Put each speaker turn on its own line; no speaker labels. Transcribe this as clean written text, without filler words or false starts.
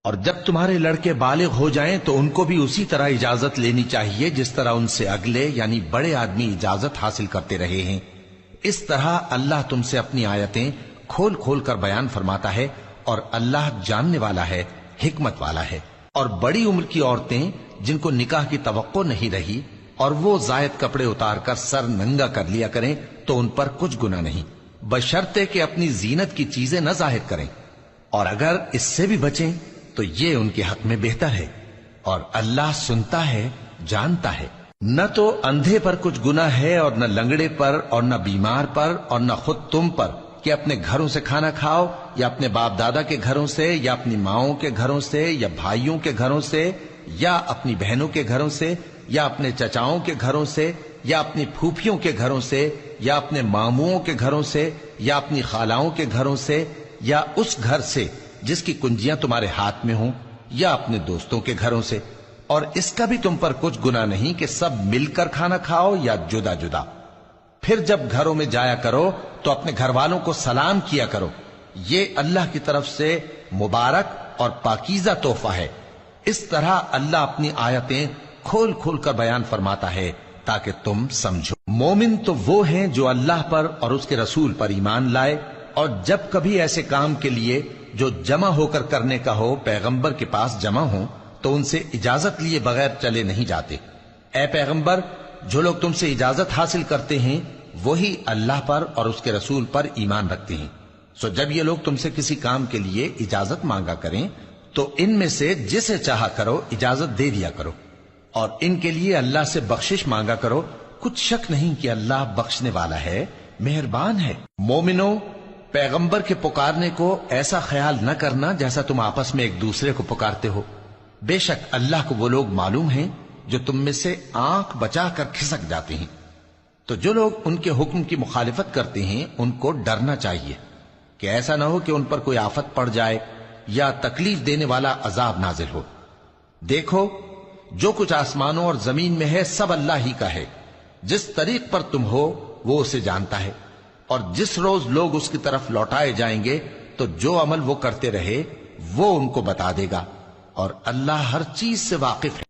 اور جب تمہارے لڑکے بالغ ہو جائیں تو ان کو بھی اسی طرح اجازت لینی چاہیے جس طرح ان سے اگلے یعنی بڑے آدمی اجازت حاصل کرتے رہے ہیں۔ اس طرح اللہ تم سے اپنی آیتیں کھول کھول کر بیان فرماتا ہے، اور اللہ جاننے والا ہے، حکمت والا ہے۔ اور بڑی عمر کی عورتیں جن کو نکاح کی توقع نہیں رہی اور وہ زائد کپڑے اتار کر سر ننگا کر لیا کریں تو ان پر کچھ گناہ نہیں، بشرطے کہ اپنی زینت کی چیزیں نہ ظاہر کریں، اور اگر اس سے بھی بچیں تو یہ ان کے حق میں بہتر ہے، اور اللہ سنتا ہے، جانتا ہے۔ نہ تو اندھے پر کچھ گناہ ہے اور نہ لنگڑے پر اور نہ بیمار پر اور نہ خود تم پر کہ اپنے گھروں سے کھانا کھاؤ، یا اپنے باپ دادا کے گھروں سے، یا اپنی ماؤں کے گھروں سے، یا بھائیوں کے گھروں سے، یا اپنی بہنوں کے گھروں سے، یا اپنے چچاؤں کے گھروں سے، یا اپنی پھوپھیوں کے گھروں سے، یا اپنے ماموؤں کے گھروں سے، یا اپنی خالاؤں کے گھروں سے، یا اس گھر سے جس کی کنجیاں تمہارے ہاتھ میں ہوں، یا اپنے دوستوں کے گھروں سے۔ اور اس کا بھی تم پر کچھ گناہ نہیں کہ سب مل کر کھانا کھاؤ یا جدا جدا۔ پھر جب گھروں میں جایا کرو تو اپنے گھر والوں کو سلام کیا کرو، یہ اللہ کی طرف سے مبارک اور پاکیزہ تحفہ ہے۔ اس طرح اللہ اپنی آیتیں کھول کھول کر بیان فرماتا ہے تاکہ تم سمجھو۔ مومن تو وہ ہیں جو اللہ پر اور اس کے رسول پر ایمان لائے، اور جب کبھی ایسے کام کے لیے جو جمع ہو کر کرنے کا ہو پیغمبر کے پاس جمع ہوں تو ان سے اجازت لیے بغیر چلے نہیں جاتے۔ اے پیغمبر، جو لوگ تم سے اجازت حاصل کرتے ہیں وہی اللہ پر اور اس کے رسول پر ایمان رکھتے ہیں، سو جب یہ لوگ تم سے کسی کام کے لیے اجازت مانگا کریں تو ان میں سے جسے چاہا کرو اجازت دے دیا کرو، اور ان کے لیے اللہ سے بخشش مانگا کرو، کچھ شک نہیں کہ اللہ بخشنے والا ہے، مہربان ہے۔ مومنو، پیغمبر کے پکارنے کو ایسا خیال نہ کرنا جیسا تم آپس میں ایک دوسرے کو پکارتے ہو، بے شک اللہ کو وہ لوگ معلوم ہیں جو تم میں سے آنکھ بچا کر کھسک جاتے ہیں۔ تو جو لوگ ان کے حکم کی مخالفت کرتے ہیں ان کو ڈرنا چاہیے کہ ایسا نہ ہو کہ ان پر کوئی آفت پڑ جائے یا تکلیف دینے والا عذاب نازل ہو۔ دیکھو، جو کچھ آسمانوں اور زمین میں ہے سب اللہ ہی کا ہے، جس طریق پر تم ہو وہ اسے جانتا ہے، اور جس روز لوگ اس کی طرف لوٹائے جائیں گے تو جو عمل وہ کرتے رہے وہ ان کو بتا دے گا، اور اللہ ہر چیز سے واقف ہے۔